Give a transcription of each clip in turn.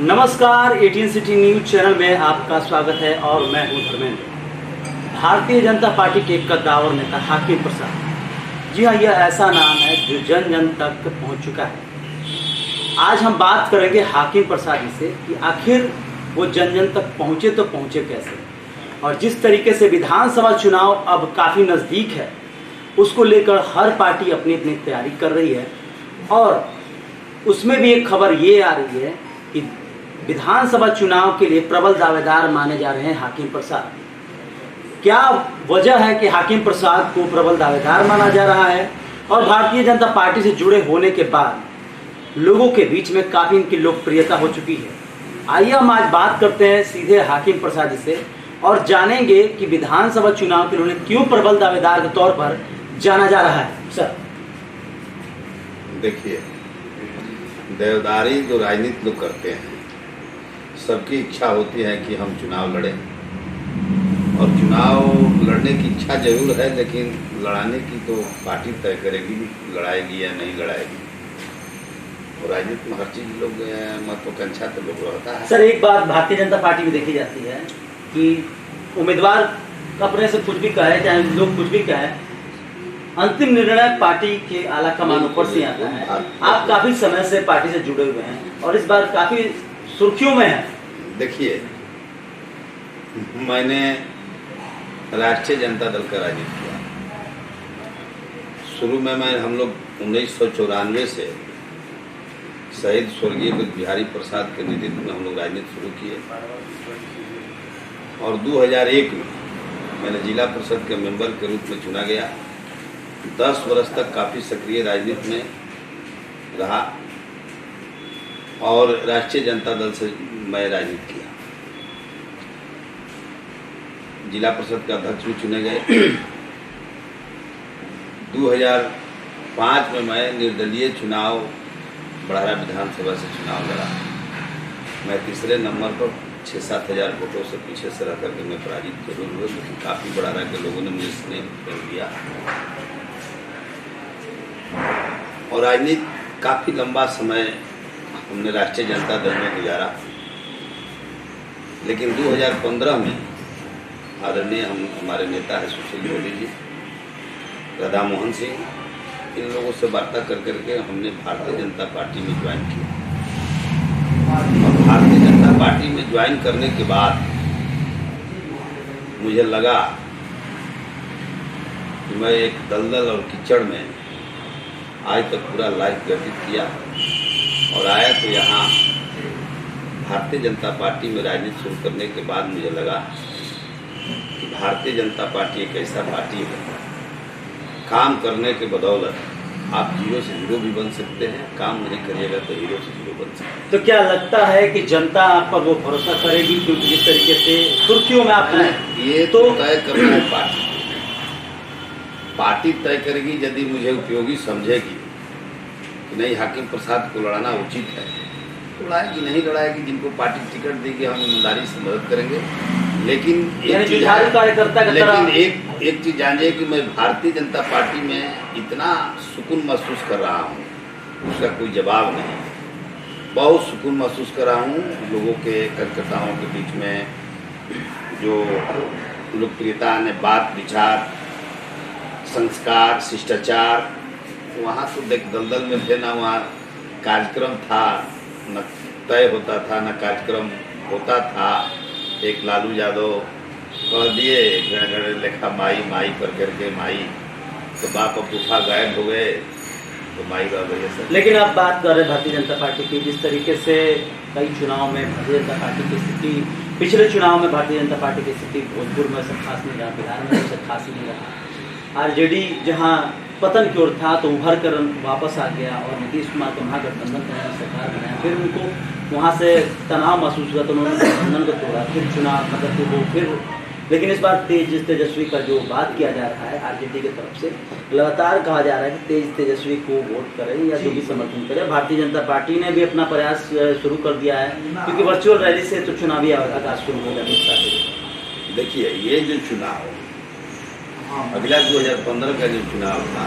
नमस्कार, 18 city news channel में आपका स्वागत है और मैं हूं धर्मेंद्र। भारतीय जनता पार्टी के कद्दावर नेता हाकिम प्रसाद, जी हाँ, यह ऐसा नाम है जो जन जन तक पहुंच चुका है। आज हम बात करेंगे हाकिम प्रसाद जी से कि आखिर वो जन जन तक पहुंचे तो पहुंचे कैसे, और जिस तरीके से विधानसभा चुनाव अब काफ़ी नज़दीक है, उसको लेकर हर पार्टी अपनी अपनी तैयारी कर रही है। और उसमें भी एक खबर ये आ रही है कि विधानसभा चुनाव के लिए प्रबल दावेदार माने जा रहे हैं हाकिम प्रसाद। क्या वजह है कि हाकिम प्रसाद को प्रबल दावेदार माना जा रहा है, और भारतीय जनता पार्टी से जुड़े होने के बाद लोगों के बीच में काफ़ी इनकी लोकप्रियता हो चुकी है। आइए हम आज बात करते हैं सीधे हाकिम प्रसाद जी से और जानेंगे कि विधानसभा चुनाव के लिए क्यों प्रबल दावेदार के तौर पर जाना जा रहा है। सर देखिए, देवदारी जो राजनीति लोग करते हैं, सबकी इच्छा होती है कि हम चुनाव लड़ें, और चुनाव लड़ने की इच्छा जरूर है, लेकिन लड़ाने की तो पार्टी तय करेगी, लड़ाएगी या नहीं लड़ाएगी। और राजनीति में हर चीज लोग महत्वाकांक्षा तो लोग रहता है। सर, एक बात भारतीय जनता पार्टी में देखी जाती है कि उम्मीदवार अपने से कुछ भी कहे, चाहे लोग कुछ भी कहें, अंतिम निर्णय पार्टी के आला कमान ऊपर से आता है। आप काफी समय से पार्टी से जुड़े हुए हैं और इस बार काफी सुर्खियों में है। देखिए, मैंने राष्ट्रीय जनता दल का राजनीति किया। शुरू में हम लोग 1994 से शहीद स्वर्गीय बिहारी प्रसाद के नेतृत्व में हम लोग राजनीति शुरू किए, और 2001 में मैंने जिला परिषद के मेंबर के रूप में चुना गया। 10 वर्ष तक काफ़ी सक्रिय राजनीति में रहा और राष्ट्रीय जनता दल से मैं राजनीति किया। जिला परिषद का अध्यक्ष भी चुने गए। 2005 में मैं निर्दलीय चुनाव बड़हरा विधानसभा से चुनाव लड़ा। मैं तीसरे नंबर पर 6-7 हज़ार वोटों से पीछे से रह करके मैं पराजित जरूर हुआ, लेकिन काफ़ी बड़हरा के लोगों ने मुझे स्नेह दिया। और राजनीति काफ़ी लंबा समय हमने राष्ट्रीय जनता दल में गुजारा, लेकिन 2015 में आदरणीय हमारे नेता है सुशील मोदी जी, राधा मोहन सिंह, इन लोगों से वार्ता कर करके हमने भारतीय जनता पार्टी में ज्वाइन किया। और भारतीय जनता पार्टी में ज्वाइन करने के बाद मुझे लगा कि मैं एक दलदल और कीचड़ में आज तक पूरा लाइफ व्यतीत किया, और आया तो यहाँ भारतीय जनता पार्टी में राजनीति शुरू करने के बाद मुझे लगा कि भारतीय जनता पार्टी एक ऐसा पार्टी है, काम करने के बदौलत आप जीरो से हीरो भी बन सकते हैं, काम नहीं करिएगा तो हीरो से हीरो बन सकते हैं। तो क्या लगता है कि जनता आप पर वो भरोसा करेगी, क्योंकि जिस तरीके से सुर्खियों में आप हैं? ये तो तय करना है पार्टी तय करेगी। यदि मुझे उपयोगी समझेगी कि नहीं हाकिम प्रसाद को लड़ाना उचित है तो लड़ाएगी, नहीं लड़ाएगी, जिनको पार्टी टिकट देगी हम ईमानदारी से मदद करेंगे। लेकिन एक चीज जानिए कि मैं भारतीय जनता पार्टी में इतना सुकून महसूस कर रहा हूँ, उसका कोई जवाब नहीं। बहुत सुकून महसूस कर रहा हूँ। लोगों के कार्यकर्ताओं के बीच में जो लोकप्रियता ने बात विचार संस्कार शिष्टाचार, वहाँ तो देख दलदल में थे ना, वहाँ कार्यक्रम था न तय होता था, न कार्यक्रम होता था। एक लालू यादव कह दिए घर घर लेखा माई माई कर करके माई, तो बाप अबूफा गायब हो गए तो माई रह गए सब। लेकिन आप बात कर रहे हैं भारतीय जनता पार्टी की, जिस तरीके से कई चुनाव में भारतीय जनता पार्टी की स्थिति, पिछले चुनाव में भारतीय जनता पार्टी की स्थिति भोजपुर में सब खास नहीं रहा, बिहार में सब खास नहीं रहा। आरजेडी जहाँ पतन की ओर था तो उभर कर वापस आ गया, और नीतीश कुमार को महागठबंधन का सरकार बनाया। फिर उनको वहाँ से तनाव महसूस हुआ तो उन्होंने गठबंधन को तोड़ा, फिर चुनाव मतलब कि वो फिर। लेकिन इस बार तेजस्वी का जो बात किया जा रहा है आरजेडी की तरफ से, लगातार कहा जा रहा है कि तेजस्वी को वोट करें या जो भी समर्थन करें। भारतीय जनता पार्टी ने भी अपना प्रयास शुरू कर दिया है, क्योंकि वर्चुअल रैली से तो चुनावी आगाज शुरू हो जाता है। देखिए, ये जो चुनाव अगला 2015 का जो चुनाव था,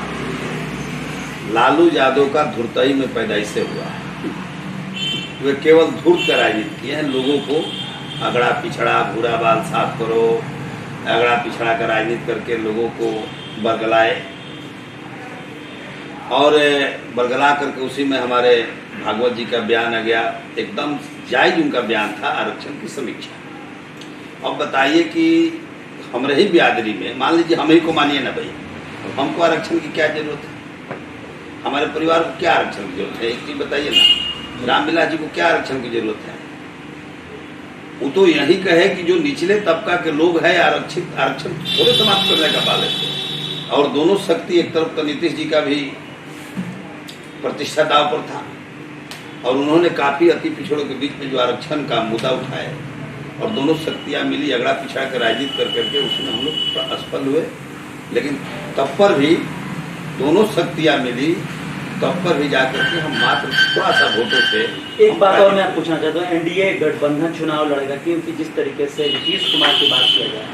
लालू यादव का धुरतई में पैदाइश से हुआ है। वे केवल धूर्त का राजनीति किए हैं। लोगों को अगड़ा पिछड़ा, भूरा बाल साफ करो, अगड़ा पिछड़ा का राजनीति करके लोगों को बरगलाए, और बरगला करके उसी में हमारे भागवत जी का बयान आ गया, एकदम जायज उनका बयान था आरक्षण की समीक्षा। अब बताइए कि हमारे ही बिरादरी में, मान लीजिए हम ही को मानिए ना भाई, हमको आरक्षण की क्या जरूरत है? हमारे परिवार को क्या आरक्षण की जरूरत है? एक चीज बताइए ना, रामविलास जी को क्या आरक्षण की जरूरत है? वो तो यही कहे कि जो निचले तबका के लोग हैं आरक्षण थोड़े समाप्त करने का पाले थे। और दोनों शक्ति, एक तरफ तो नीतीश जी का भी प्रतिष्ठा दाव पर था, और उन्होंने काफी अति पिछड़ों के बीच में जो आरक्षण का मुद्दा उठाया, और दोनों शक्तियां मिली अगड़ा पिछड़ा कर राजनीति कर करके उसमें हम लोग असफल हुए। लेकिन तब पर भी दोनों शक्तियां मिली, तब पर भी जाकर के हम मात्र थोड़ा सा वोटों से। एक बात और मैं पूछना चाहता हूँ, एनडीए गठबंधन चुनाव लड़ेगा, क्योंकि जिस तरीके से नीतीश कुमार की बात किया जाए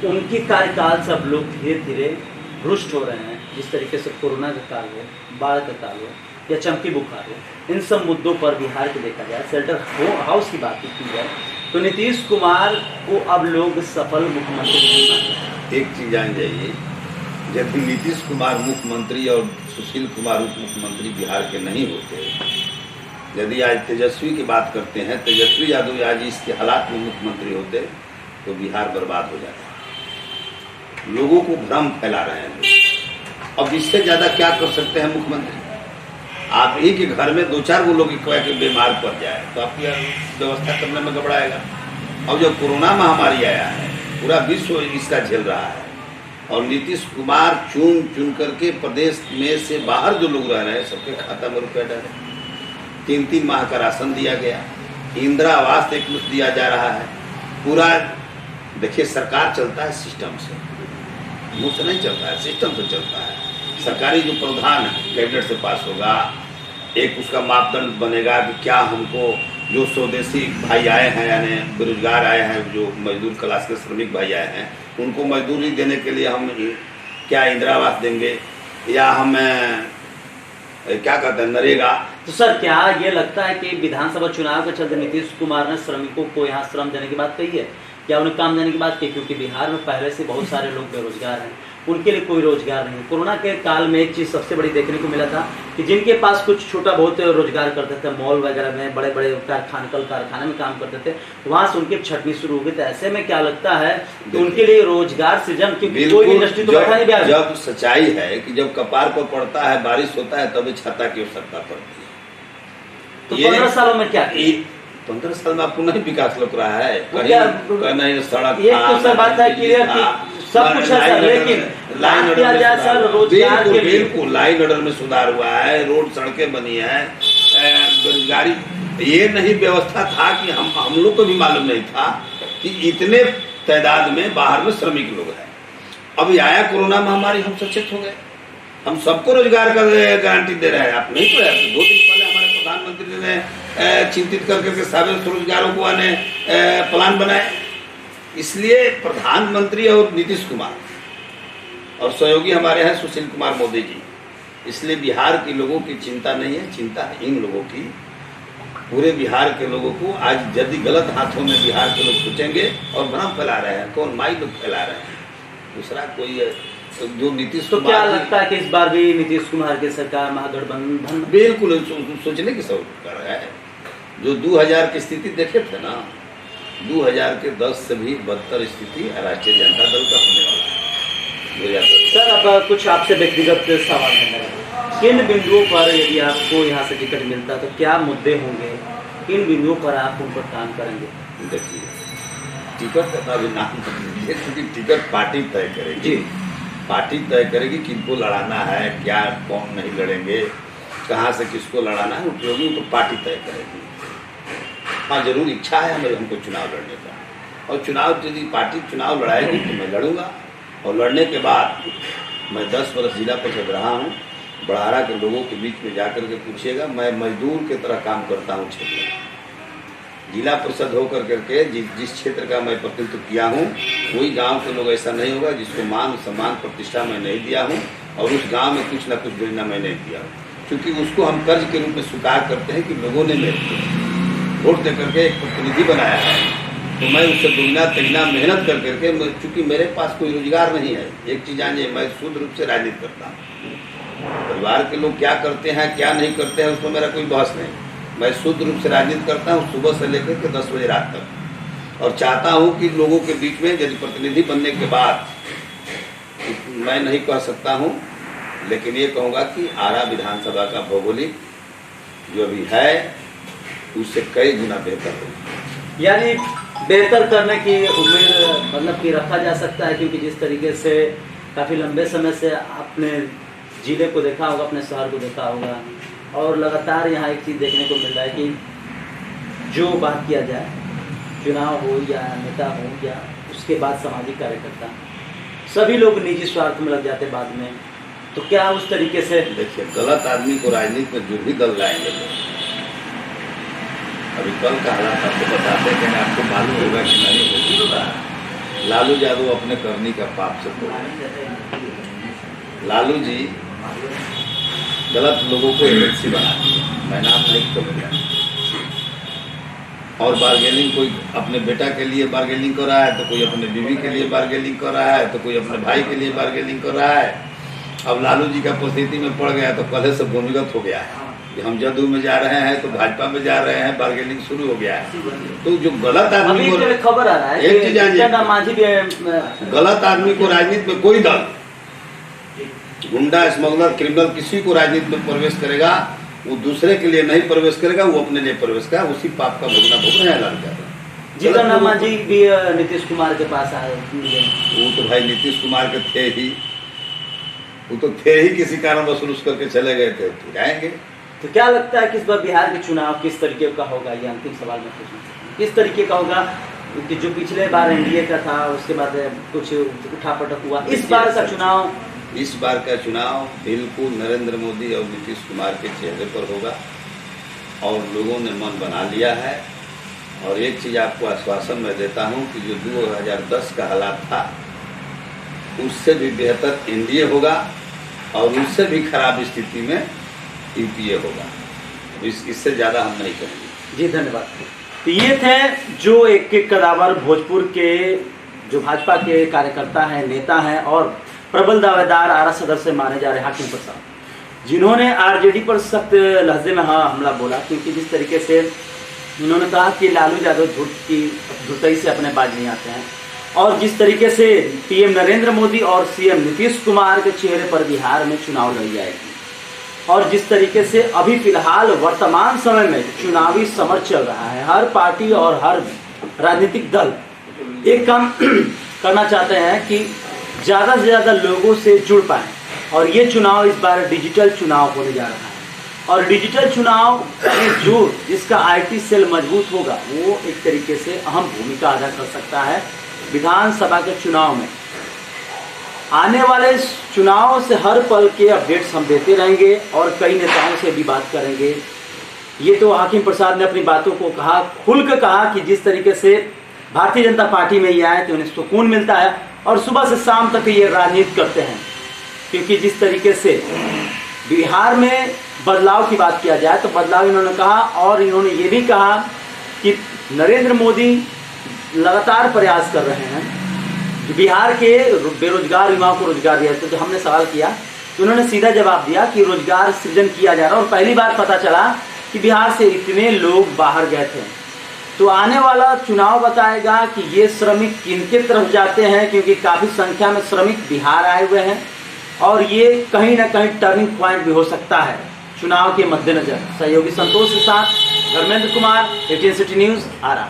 तो उनकी कार्यकाल से अब लोग धीरे धीरे रुष्ट हो रहे हैं। जिस तरीके से कोरोना का काल हो, बाढ़ का काल हो या चमकी बुखार हो, इन सब मुद्दों पर बिहार को देखा जाए, शेल्टर हाउस की बात की जाए, तो नीतीश कुमार को अब लोग सफल मुख्यमंत्री नहीं मानते। एक चीज जान जाइए, यदि नीतीश कुमार मुख्यमंत्री और सुशील कुमार उप मुख्यमंत्री बिहार के नहीं होते, यदि आज तेजस्वी की बात करते हैं, तेजस्वी यादव आज इसके हालात में मुख्यमंत्री होते तो बिहार बर्बाद हो जाता। लोगों को भ्रम फैला रहे हैं। अब इससे ज्यादा क्या कर सकते हैं मुख्यमंत्री? आप ही के घर में 2-4 लोग के बीमार पड़ जाए तो आपकी व्यवस्था करने में घबराएगा। अब जब कोरोना महामारी आया है, पूरा विश्व इसका झेल रहा है, और नीतीश कुमार चुन करके प्रदेश में से बाहर जो लोग रह रहे हैं सबके खाता में रुपये डाले, 3-3 माह का राशन दिया गया, इंदिरा आवास एक मुश्त दिया जा रहा है। पूरा देखिए, सरकार चलता है सिस्टम से, मुँह से नहीं चलता है, सिस्टम से चलता है। सरकारी जो प्रावधान कैबिनेट से पास होगा, एक उसका मापदंड बनेगा कि क्या हमको जो स्वदेशी भाई आए हैं, यानी बेरोजगार आए हैं, जो मजदूर क्लास के श्रमिक भाई आए हैं, उनको मजदूरी देने के लिए हम क्या इंदिरा आवास देंगे, या हम क्या कहते हैं नरेगा। तो सर, क्या ये लगता है कि विधानसभा चुनाव के चलते नीतीश कुमार ने श्रमिकों को यहाँ श्रम देने की बात कही है, या उन्हें काम देने की बात की? क्योंकि बिहार में पहले से बहुत सारे लोग बेरोजगार हैं, उनके लिए कोई रोजगार नहीं। कोरोना के काल में एक चीज़ सबसे बड़ी देखने को मिला था कि जिनके पास कुछ छोटा बहुत रोजगार करते थे, मॉल वगैरह में, बड़े बड़े कारखाने में काम करते थे, वहाँ से उनकी छटनी शुरू हो गई। तो ऐसे में क्या लगता है कि उनके लिए रोजगार सृजन, क्योंकि कोई इंडस्ट्री तो बैठा नहीं बिहार। जब सच्चाई है कि जब कपार पर पड़ता है, बारिश होता है, तभी छाता की आवश्यकता पड़ती है। तो 15 सालों में क्या 15 साल में आपको नहीं विकास लग रहा है, कहीं सड़क, ये तो सर बात है क्लियर कि सब कुछ है सर, लेकिन लाइन किया जाए सर रोजगार के लिए। बिल्कुल लाइन ऑर्डर में सुधार हुआ है, रोड सड़कें बनी है, बेरोजगारी। ये नहीं व्यवस्था था कि हम लोग को भी मालूम नहीं था कि इतने तादाद में बाहर में श्रमिक लोग हैं। अभी आया कोरोना महामारी, हम सचेत हो गए, हम सबको रोजगार का गारंटी दे रहे हैं। आप नहीं तो 2 दिन पहले हमारे प्रधानमंत्री ने चिंतित करके सारे रोजगारों को आने प्लान बनाए। इसलिए प्रधानमंत्री और नीतीश कुमार और सहयोगी हमारे हैं सुशील कुमार मोदी जी, इसलिए बिहार के लोगों की चिंता नहीं है, चिंता है इन लोगों की। पूरे बिहार के लोगों को आज यदि गलत हाथों में बिहार के लोग सोचेंगे और भ्रम फैला रहे हैं, कौन माई लोग फैला रहे हैं, दूसरा कोई जो नीतीश तो क्या लगता है कि इस बार भी नीतीश कुमार की सरकार महागठबंधन? बिल्कुल सोचने की सब कर रहा है। जो 2000 की स्थिति देखे थे ना, 2010 से भी बदतर स्थिति राष्ट्रीय जनता दल का होने वाला है। सर, अब कुछ आपसे व्यक्तिगत सवाल है, किन बिंदुओं पर यदि आपको यहाँ से टिकट मिलता तो क्या मुद्दे होंगे, किन बिंदुओं पर आप उन पर काम करेंगे? देखिए, टिकट का भी नाम लीजिए, क्योंकि टिकट पार्टी तय करेगी। पार्टी तय करेगी किनको लड़ाना है, क्या कौन नहीं लड़ेंगे, कहाँ से किसको लड़ाना है, उपयोगी तो पार्टी तय करेगी। हाँ, जरूर इच्छा है मेरे, हमको चुनाव लड़ने का, और चुनाव यदि पार्टी चुनाव लड़ाएगी तो मैं लड़ूंगा। और लड़ने के बाद मैं 10 वर्ष जिला परिषद रहा हूँ, बड़ारा के लोगों के बीच में जाकर के पूछिएगा, मैं मजदूर की तरह काम करता हूँ क्षेत्र में। जिला परिषद होकर करके जिस क्षेत्र का मैं प्रतिनिधित्व किया हूँ, कोई गांव के लोग ऐसा नहीं होगा जिसको मान सम्मान प्रतिष्ठा मैं नहीं दिया हूँ, और उस गांव में कुछ ना कुछ योजना मैं नहीं दिया हूँ। क्योंकि उसको हम कर्ज के रूप में स्वीकार करते हैं कि लोगों ने मेरे को वोट दे करके एक प्रतिनिधि बनाया है, तो मैं उससे दुगना तिगना मेहनत कर करके, चूँकि मेरे पास कोई रोजगार नहीं है। एक चीज़ जानिए, मैं शुद्ध रूप से राजनीति करता हूँ। परिवार के लोग क्या करते हैं क्या नहीं करते हैं उसमें मेरा कोई बहस नहीं। मैं शुद्ध रूप से राजनीति करता हूँ सुबह से लेकर के 10 बजे रात तक, और चाहता हूँ कि लोगों के बीच में यदि प्रतिनिधि बनने के बाद, मैं नहीं कह सकता हूँ लेकिन ये कहूँगा कि आरा विधानसभा का भौगोलिक जो अभी है उससे कई गुना बेहतर हो, यानी बेहतर करने की उम्मीद मतलब कि रखा जा सकता है, क्योंकि जिस तरीके से काफ़ी लंबे समय से अपने ज़िले को देखा होगा, अपने शहर को देखा होगा, और लगातार यहाँ एक चीज़ देखने को मिल रहा है कि जो बात किया जाए, चुनाव हो या नेता हो या उसके बाद सामाजिक कार्यकर्ता, सभी लोग निजी स्वार्थ में लग जाते बाद में। तो क्या उस तरीके से देखिए, गलत आदमी को राजनीति में जो भी दल लाएंगे लोग, अभी कल का हालात आपको बताते हैं कि आपको मालूम होगा कि नहीं होगा, लालू यादव अपने करनी का पाप से धो रहे। लालू जी गलत लोगों को एजेंसी बना दिए, मैं नाम नहीं कहूँगा, और बार्गेनिंग, कोई अपने बेटा के लिए बार्गेनिंग कर रहा है, तो कोई अपने बीवी के लिए बार्गेनिंग कर रहा है, तो कोई अपने भाई के लिए बार्गेनिंग कर रहा है। अब लालू जी का परिस्थिति में पड़ गया तो कल से भूमिगत हो गया है कि हम जदयू में जा रहे हैं तो भाजपा में जा रहे हैं, बार्गेनिंग शुरू हो गया है। तो जो गलत आदमी को, खबर आ रहा है, एक चीज गलत आदमी को राजनीति में कोई दल, गुंडा, स्मगलर, क्रिमिनल, किसी को राजनीति में प्रवेश करेगा, वो दूसरे के लिए नहीं प्रवेश करेगा, वो अपने लिए प्रवेश करेगा, उसी पाप का भोगना भोग रहे हैं लालू यादव। जीतन राम मांझी भी नीतीश कुमार के पास आए, वो तो भाई नीतीश कुमार के थे ही, वो तो थे ही, किसी कारण वसूल करके चले गए थे, तो जाएंगे। तो क्या लगता है कि इस बार बिहार के चुनाव किस तरीके का होगा? ये अंतिम सवाल में पूछना, किस तरीके का होगा? कि जो पिछले बार एनडीए का था उसके बाद कुछ उठापटक हुआ, इस बार का चुनाव, इस बार का चुनाव बिल्कुल नरेंद्र मोदी और नीतीश कुमार के चेहरे पर होगा, और लोगों ने मन बना लिया है। और एक चीज़ आपको आश्वासन मैं देता हूं कि जो 2010 का हालात था उससे भी बेहतर एनडीए होगा, और उससे भी खराब स्थिति में यूपीए होगा। इससे ज़्यादा हम नहीं करेंगे। जी धन्यवाद। तो ये थे जो एक कदावर भोजपुर के जो भाजपा के कार्यकर्ता हैं, नेता हैं और प्रबल दावेदार आरा सदर से माने जा रहे हाकिम प्रसाद, जिन्होंने आरजेडी पर सख्त लहजे में हमला बोला, क्योंकि जिस तरीके से इन्होंने कहा कि लालू यादव झूठाई से अपने बाज नहीं आते हैं, और जिस तरीके से पीएम नरेंद्र मोदी और सीएम नीतीश कुमार के चेहरे पर बिहार में चुनाव लड़ जाएगी, और जिस तरीके से अभी फिलहाल वर्तमान समय में चुनावी समर चल रहा है, हर पार्टी और हर राजनीतिक दल एक काम करना चाहते हैं कि ज़्यादा से ज़्यादा लोगों से जुड़ पाएँ, और ये चुनाव इस बार डिजिटल चुनाव होने जा रहा है, और डिजिटल चुनाव में जो जिसका आईटी सेल मजबूत होगा वो एक तरीके से अहम भूमिका अदा कर सकता है विधानसभा के चुनाव में। आने वाले चुनाव से हर पल के अपडेट्स हम देते रहेंगे और कई नेताओं से भी बात करेंगे। ये तो हाकिम प्रसाद ने अपनी बातों को कहा, खुल कर कहा कि जिस तरीके से भारतीय जनता पार्टी में ये आए तो उन्हें सुकून मिलता है, और सुबह से शाम तक ये राजनीति करते हैं, क्योंकि जिस तरीके से बिहार में बदलाव की बात किया जाए तो बदलाव इन्होंने कहा, और इन्होंने ये भी कहा कि नरेंद्र मोदी लगातार प्रयास कर रहे हैं बिहार के बेरोजगार युवाओं को रोजगार दिया। तो जो हमने सवाल किया तो उन्होंने सीधा जवाब दिया कि रोजगार सृजन किया जा रहा है, और पहली बार पता चला कि बिहार से इतने लोग बाहर गए थे। तो आने वाला चुनाव बताएगा कि ये श्रमिक किनके तरफ जाते हैं, क्योंकि काफ़ी संख्या में श्रमिक बिहार आए हुए हैं, और ये कहीं ना कहीं टर्निंग पॉइंट भी हो सकता है चुनाव के मद्देनजर। सहयोगी संतोष के साथ धर्मेंद्र कुमार, 18 सिटी न्यूज़, आरा।